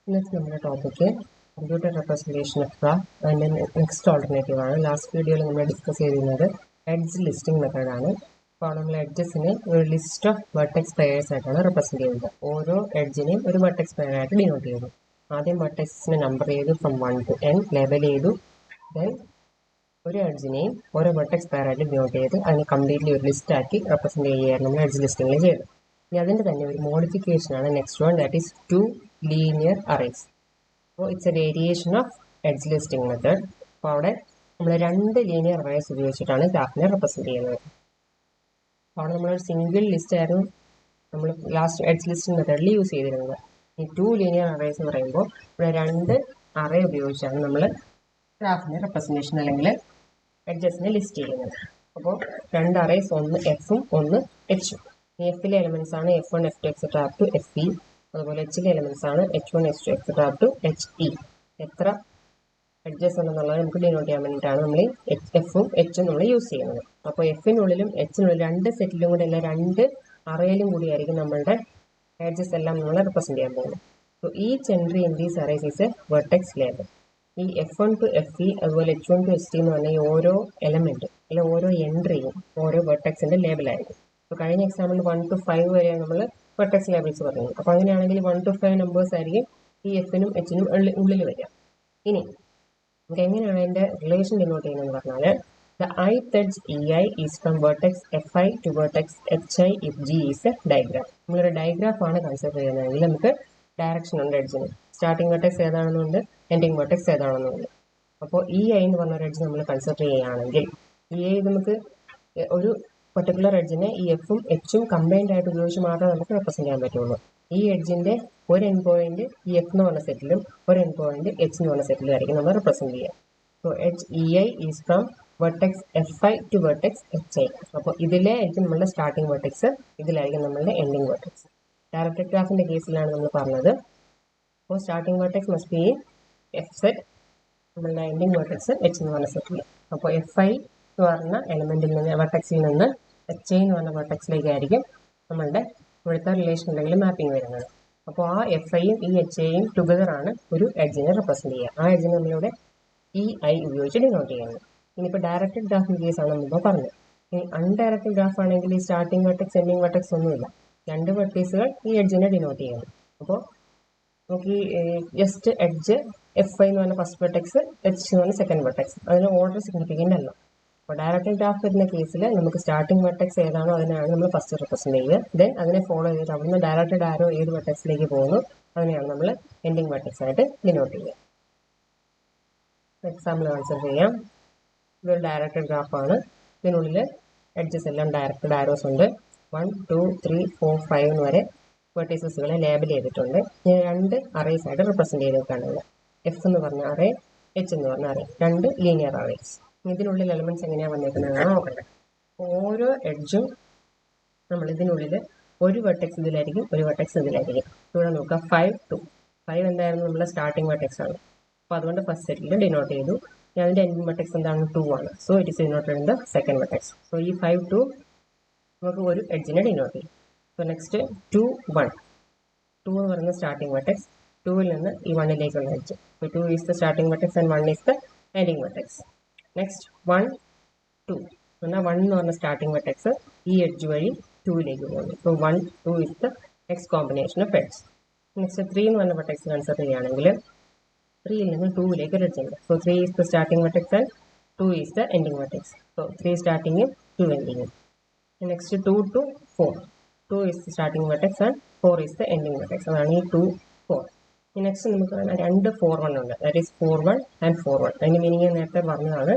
ഇന്നത്തെ നമ്മുടെ topic computer representation of graph അതിൻ്റെ നെക്സ്റ്റ് ഓൾട്ടർനേറ്റീവ് ആണ്. ലാസ്റ്റ് വീഡിയോയിൽ നമ്മൾ ഡിസ്കസ് ചെയ്തിരുന്നത് എഡ്ജ് ലിസ്റ്റിംഗ് മെത്തേഡാണ്. അപ്പോൾ നമ്മൾ എഡ്ജസിനെ ഒരു ലിസ്റ്റ് ഓഫ് വെർട്ടെക്സ് പെയേഴ്സ് ആയിട്ടാണ് റെപ്രസെൻറ്റ് ചെയ്യുന്നത്. ഓരോ എഡ്ജിനെയും ഒരു വെർട്ടെക്സ് പെയർ ആയിട്ട് ഡിനോട്ട് ചെയ്തു. ആദ്യം വെർട്ടെക്സിനെ നമ്പർ ചെയ്തു ഫ്രം 1 to n ലേബൽ ചെയ്തു. ദെൻ ഒരു എഡ്ജിനെയും ഓരോ വെർട്ടെക്സ് പെയർ ആയിട്ട് ഡിനോട്ട് ചെയ്ത് അതിനെ കംപ്ലീറ്റ്ലി ഒരു ലിസ്റ്റ് ആക്കി റെപ്രസെൻറ്റ് ചെയ്യുകയായിരുന്നു നമ്മൾ എഡ്ജ് ലിസ്റ്റിംഗിൽ ചെയ്തത്. ഇനി അതിൻ്റെ തന്നെ ഒരു മോഡിഫിക്കേഷൻ ആണ് next one, that is 2 linear arrays. അപ്പോൾ it's A variation of edge listing method. അപ്പോൾ അവിടെ നമ്മൾ 2 ലീനിയർ അറേസ് ഉപയോഗിച്ചിട്ടാണ് ഗ്രാഫിനെ റെപ്രസെൻറ്റ് ചെയ്യുന്നത്. അപ്പോൾ അവിടെ നമ്മളൊരു സിംഗിൾ ലിസ്റ്റ് ആയിരുന്നു നമ്മൾ ലാസ്റ്റ് എഡ്ജ് ലിസ്റ്റിംഗ് മെത്തേഡിൽ യൂസ് ചെയ്തിരുന്നത്. ഈ 2 ലീനിയർ അറേസ് എന്ന് പറയുമ്പോൾ ഇവിടെ 2 അറേ ഉപയോഗിച്ചാണ് നമ്മൾ ഗ്രാഫിൻ്റെ റെപ്രസെൻറ്റേഷൻ അല്ലെങ്കിൽ എഡ്ജസിനെ ലിസ്റ്റ് ചെയ്യുന്നത്. അപ്പോൾ 2 അറേസ്, ഒന്ന് എഫും ഒന്ന് എച്ചും. എഫിലെ എലമെൻസ് ആണ് F1, F2 et cetera up to FE. അതുപോലെ എച്ചിലെ എലമെൻസ് ആണ് H1, H2 etcetera up to HE. എത്ര എഡ്ജസ് ഉണ്ടെന്നുള്ളത് നമുക്ക് ഡിനോട്ട് ചെയ്യാൻ വേണ്ടിയിട്ടാണ് നമ്മൾ എഫും എച്ചും നമ്മൾ യൂസ് ചെയ്യുന്നത്. അപ്പോൾ എഫിനുള്ളിലും എച്ചിനുള്ളിലും 2 സെറ്റിലും കൂടെ അല്ല 2 അറയിലും കൂടിയായിരിക്കും നമ്മളുടെ എഡ്ജസ് എല്ലാം നമ്മൾ റെപ്രസെൻറ്റ് ചെയ്യാൻ പോകുന്നത്. So each entry in these arrays is a vertex label. ഈ F1 to FE അതുപോലെ H1 to HT എന്ന് പറഞ്ഞാൽ ഈ ഓരോ എലമെൻറ്റും അല്ലെങ്കിൽ ഓരോ എൻട്രിയും ഓരോ വെർട്ടെക്സിൻ്റെ ലേബലായിരിക്കും. ഇപ്പോൾ കഴിഞ്ഞ എക്സാമ്പിൾ 1 to 5 വരെയാണ് നമ്മൾ വെർട്ടെക്സ് ലേബിൾസ് പറഞ്ഞത്. അപ്പോൾ അങ്ങനെയാണെങ്കിൽ 1 to 5 നമ്പേഴ്സ് ആയിരിക്കും ഈ എഫിനും എച്ചിനും ഉള്ളിൽ വരിക. ഇനി നമുക്ക് എങ്ങനെയാണ് അതിൻ്റെ റിലേഷൻ ഡിനോട്ട് ചെയ്യുന്നതെന്ന് പറഞ്ഞാൽ the ith edge EI is from vertex FI to vertex HI if G is a diagram. നമ്മളൊരു ഡയഗ്രാഫാണ് കൺസിഡർ ചെയ്യുന്നതെങ്കിൽ നമുക്ക് ഡയറക്ഷൻ ഉണ്ട് എഡ്ജിന്. സ്റ്റാർട്ടിംഗ് വെർട്ടെക്സ് ഏതാണെന്നുണ്ട്, എൻഡിങ് വെർട്ടെക്സ് ഏതാണെന്നുണ്ട്. അപ്പോൾ EI എന്ന് പറഞ്ഞൊരു എഡ്ജ് നമ്മൾ കൺസിഡർ ചെയ്യുകയാണെങ്കിൽ EI നമുക്ക് ഒരു പർട്ടിക്കുലർ എഡ്ജിനെ ഈ എഫും എച്ചും കമ്പൈൻഡ് ആയിട്ട് ഉപയോഗിച്ച് മാത്രമേ നമുക്ക് റെപ്രസെൻറ്റ് ചെയ്യാൻ പറ്റുള്ളൂ. ഈ എഡ്ജിൻ്റെ ഒരു എൻ പോയിന്റ് ഈ എഫ് എന്ന് പറഞ്ഞ സെറ്റിലും ഒരു എൻ പോയിന്റ് എച്ച് എന്ന് പറഞ്ഞ സെറ്റിലും ആയിരിക്കും നമ്മൾ റെപ്രസെൻറ്റ് ചെയ്യുക. So edge EI is from vertex FI to vertex HI. അപ്പോൾ ഇതിലായിരിക്കും നമ്മളുടെ സ്റ്റാർട്ടിംഗ് വെർട്ടെക്സ്, ഇതിലായിരിക്കും നമ്മളുടെ എൻഡിങ് വെർട്ടെക്സ്. ഡയറക്റ്റഡ് ഗ്രാഫിൻ്റെ കേസിലാണ് നമ്മൾ പറഞ്ഞത്. അപ്പോൾ starting vertex must be F set, നമ്മളുടെ എൻഡിംഗ് വെർട്ടെക്സ് എച്ച് എന്ന് പറഞ്ഞ സെറ്റിൽ. അപ്പോൾ FI എന്ന് പറഞ്ഞ എലമെൻറ്റിൽ നിന്ന് വെർട്ടെക്സിൽ നിന്ന് HI എന്ന് പറഞ്ഞ വെർട്ടെക്സിലേക്കായിരിക്കും നമ്മളുടെ ഇവിടുത്തെ റിലേഷൻ അല്ലെങ്കിൽ മാപ്പിംഗ് വരുന്നത്. അപ്പോൾ ആ FIയും ഈ HIയും ടുഗദർ ആണ് ഒരു എഡ്ജിനെ റെപ്രസെൻറ്റ് ചെയ്യുക. ആ എഡ്ജിനെ നമ്മളിവിടെ EI ഉപയോഗിച്ച് ഡിനോട്ട് ചെയ്യുന്നത്. ഇനിയിപ്പോൾ ഡയറക്റ്റഡ് ഗ്രാഫിൻ്റെ കേസാണ് നമ്മളിപ്പോൾ പറഞ്ഞത്. ഇനി അൺഡയറക്റ്റഡ് ഗ്രാഫ് ആണെങ്കിൽ ഈ സ്റ്റാർട്ടിംഗ് വെർട്ടെക്സ് എൻഡിംഗ് വെർട്ടെക്സ് ഒന്നുമില്ല, 2 വെർട്ടീസുകൾ ഈ എഡ്ജിനെ ഡിനോട്ട് ചെയ്യുന്നു. അപ്പോൾ നമുക്ക് ഈ ജസ്റ്റ് എഡ്ജ് FI എന്ന് പറഞ്ഞ ഫസ്റ്റ് വെർട്ടെക്സ്, H എന്ന് പറഞ്ഞ സെക്കൻഡ് വെർട്ടെക്സ്, അതിന് ഓർഡർ സിഗ്നിഫിക്കൻ്റ് അല്ല. അപ്പോൾ ഡയറക്റ്റഡ് ഗ്രാഫ് വരുന്ന കേസിൽ നമുക്ക് സ്റ്റാർട്ടിംഗ് വെർട്ടെക്സ് ഏതാണോ അതിനാണ് നമ്മൾ ഫസ്റ്റ് റെപ്രസെൻറ്റ് ചെയ്യുക. ദെൻ അതിനെ ഫോളോ ചെയ്തിട്ട് അവിടുന്ന് ഡയറക്റ്റഡ് ആരോ ഏത് വെർട്ടെക്സിലേക്ക് പോകുന്നു അതിനെയാണ് നമ്മൾ എൻഡിങ് വെർട്ടെക്സ് ആയിട്ട് ഡിനോട്ട് ചെയ്യുക. എക്സാമ്പിൾ കൺസിഡർ ചെയ്യാം. ഇതൊരു ഡയറക്റ്റഡ് ഗ്രാഫാണ്. ഇതിനുള്ളിൽ എഡ്ജസ് എല്ലാം ഡയറക്റ്റഡ് ആരോസ് ഉണ്ട്. 1, 2, 3, 4, 5 വരെ വെർട്ടീസസുകളെ ലേബൽ ചെയ്തിട്ടുണ്ട്. ഞാൻ 2 അറേസ് ആയിട്ട് റെപ്രസെൻറ്റ് ചെയ്തിട്ടാണ്. എഫ് എന്ന് പറഞ്ഞ അറേ, എച്ച് എന്ന് പറഞ്ഞ അറേ, 2 ലീനിയർ അറേസ്. ഇതിനുള്ളിൽ എലമെൻറ്റ്സ് എങ്ങനെയാണ് വന്നേക്കുന്നതാണ് നോക്കട്ടെ. ഓരോ എഡ്ജും നമ്മൾ ഇതിനുള്ളിൽ ഒരു വെർട്ടെക്സ് ഇതിലായിരിക്കും, ഒരു വെർട്ടെക്സ് ഇതിലായിരിക്കും. ഇവിടെ നോക്കുക 5, 2. 5 എന്തായിരുന്നു നമ്മുടെ സ്റ്റാർട്ടിംഗ് വെർട്ടെക്സ് ആണ്. അപ്പോൾ അതുകൊണ്ട് ഫസ്റ്റ് സെറ്റിൽ ഡിനോട്ട് ചെയ്തു. അതിൻ്റെ എൻഡിംഗ് വെർട്ടെക്സ് എന്താണ്, 2 ആണ്. So it is denoted in the second vertex. So ഈ 5, 2 നമുക്ക് ഒരു എഡ്ജിനെ ഡിനോട്ട് ചെയ്യും. So next 2, 1. 2 എന്ന് പറയുന്ന സ്റ്റാർട്ടിംഗ് വെർട്ടെക്സ്, 2ൽ നിന്ന് ഈ 1ലേക്കുള്ള edge. So 2 is the starting vertex and 1 is the ending vertex. Next 1, 2 എന്നാൽ 1 എന്ന് പറഞ്ഞ സ്റ്റാർട്ടിംഗ് വെർട്ടെക്സ് ഈ എഡ്ജ് വഴി 2ലേക്ക് പോകുന്നു. So 1, 2 is the next combination of edge. Next 3 എന്ന് പറഞ്ഞ വെർട്ടെക്സ് കൺസിഡർ ചെയ്യുകയാണെങ്കിൽ 3ൽ നിന്ന് 2ലേക്ക് ഒരു എഡ്ജ് ഉണ്ട്. So 3 is the starting vertex and 2 is the ending vertex. So 3 സ്റ്റാർട്ടിങ്ങും 2 എൻഡിങ്ങും. Next 2 to 4. 2 is the starting vertex and 4 is the ending vertex. അതാണ് ഈ 2, 4. നെക്സ്റ്റ് നമുക്ക് 2 4, 1 ഉണ്ട്. That is 4, 1 and 4, 1. അതിൻ്റെ മീനിങ് നേരത്തെ പറഞ്ഞതാണ്.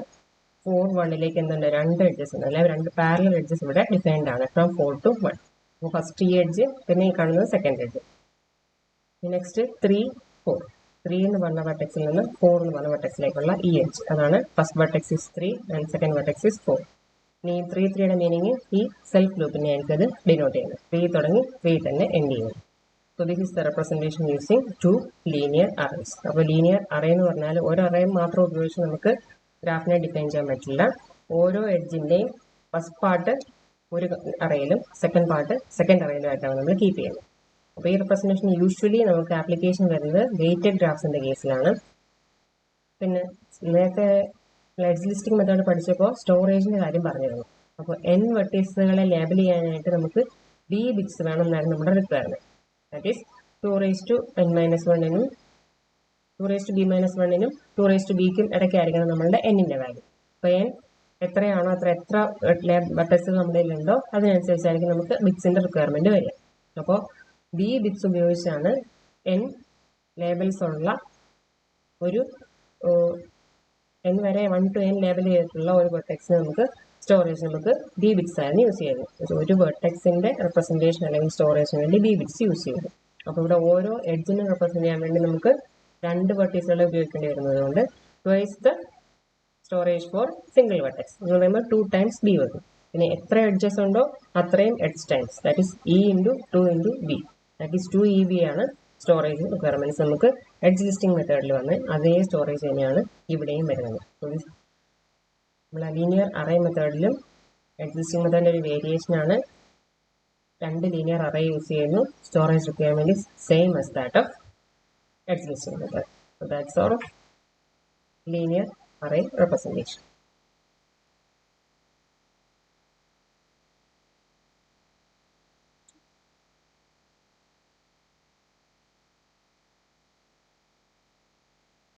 4, 1ലേക്ക് എന്തുണ്ട്, 2 എഡ്ജസ് ഉണ്ട്, അല്ലെങ്കിൽ 2 പാരലൽ എഡ്ജസ് ഇവിടെ ഡിഫൈൻഡ് ആണ് ഫ്രം 4 to 1. അപ്പോൾ ഫസ്റ്റ് ഈ എഡ്ജ്, പിന്നെ ഈ കാണുന്നത് സെക്കൻഡ് എഡ്ജ്. നെക്സ്റ്റ് 3, 4. 3 എന്ന് പറഞ്ഞ വെർട്ടെക്സിൽ നിന്ന് 4 എന്ന് പറഞ്ഞ വെർട്ടെക്സിലേക്കുള്ള ഈ എഡ്ജ്, അതാണ് first vertex is 3 and second vertex is 4. ഇനി 3, 3യുടെ മീനിങ് ഈ സെൽഫ് ലൂപ്പിനെ ആയിരിക്കും അത് ഡിനോട്ട് ചെയ്യുന്നത്. 3 തുടങ്ങി 3 തന്നെ എൻഡ് ചെയ്യുന്നു. So this is the representation using 2 linear arrays. അപ്പോൾ ലീനിയർ അറേ എന്ന് പറഞ്ഞാൽ ഒരു അറേ മാത്രം ഉപയോഗിച്ച് നമുക്ക് ഗ്രാഫിനെ ഡിഫൈൻ ചെയ്യാൻ പറ്റില്ല. ഓരോ എഡ്ജിൻ്റെയും ഫസ്റ്റ് പാർട്ട് ഒരു അറയിലും സെക്കൻഡ് പാർട്ട് സെക്കൻഡ് അറയിലും ആയിട്ടാണ് നമ്മൾ കീപ്പ് ചെയ്യുന്നത്. അപ്പോൾ ഈ റെപ്രസെൻറ്റേഷൻ യൂഷ്വലി നമുക്ക് ആപ്ലിക്കേഷൻ വരുന്നത് വെയ്റ്റഡ് ഗ്രാഫ്സിൻ്റെ കേസിലാണ്. പിന്നെ നേരത്തെ എഡ്ജ് ലിസ്റ്റിംഗ് മെത്തേഡ് പഠിച്ചപ്പോൾ സ്റ്റോറേജിൻ്റെ കാര്യം പറഞ്ഞിരുന്നു. അപ്പോൾ n വെർട്ടീസുകളെ ലേബൽ ചെയ്യാനായിട്ട് നമുക്ക് b ബിറ്റ്സ് വേണം എന്നായിരുന്നു നമ്മുടെ റിക്വയർമെൻറ്റ്. ദാറ്റ് ഈസ് 2n-1നും 2b-1നും 2bക്കും ഇടയ്ക്കായിരിക്കണം നമ്മളുടെ n-ൻ്റെ വാല്യൂ. അപ്പോൾ n എത്രയാണോ എത്ര വെർട്ടീസുകൾ നമ്മുടെ കയ്യിലുണ്ടോ അതിനനുസരിച്ചായിരിക്കും നമുക്ക് ബിറ്റ്സിൻ്റെ റിക്വയർമെൻറ്റ് വരിക. അപ്പോൾ b ബിറ്റ്സ് ഉപയോഗിച്ചാണ് n ലേബൽസ് ഉള്ള ഒരു n വരെ 1 to n ലേബൽ ചെയ്തിട്ടുള്ള ഒരു വെർട്ടെക്സിന് നമുക്ക് സ്റ്റോറേജ് നമുക്ക് b ബിറ്റ്സ് ആയിരുന്നു യൂസ് ചെയ്യുന്നത്. ഒരു വെർട്ടെക്സിൻ്റെ റെപ്രസെൻറ്റേഷൻ അല്ലെങ്കിൽ സ്റ്റോറേജിന് വേണ്ടി b ബിറ്റ്സ് യൂസ് ചെയ്യുന്നു. അപ്പോൾ ഇവിടെ ഓരോ എഡ്ജിനും റെപ്രസെൻറ്റ് ചെയ്യാൻ വേണ്ടി നമുക്ക് 2 വെർട്ടീസുകളെ ഉപയോഗിക്കേണ്ടി വരുന്നത് കൊണ്ട് twice the storage for single vertex എന്ന് പറയുമ്പോൾ 2 times b വരും. പിന്നെ എത്ര എഡ്ജസ് ഉണ്ടോ അത്രയും edge times, that is e × 2 × b, that is 2EB ആണ് സ്റ്റോറേജ് റിക്വയർമെൻറ്റ്സ് നമുക്ക് എഡ്ജ് ലിസ്റ്റിംഗ് മെത്തേഡിൽ വന്ന് അതേ സ്റ്റോറേജ് തന്നെയാണ് ഇവിടെയും വരുന്നത്. നമ്മൾ ലീനിയർ അറേ മെത്തേഡിലും എഡ്ജ് ലിസ്റ്റിംഗ് മെത്തേഡിൻ്റെ ഒരു വേരിയേഷനാണ് 2 ലീനിയർ അറേ യൂസ് ചെയ്യുന്നു. Storage requirement is same as that of edge listing method. So that's all of linear array representation.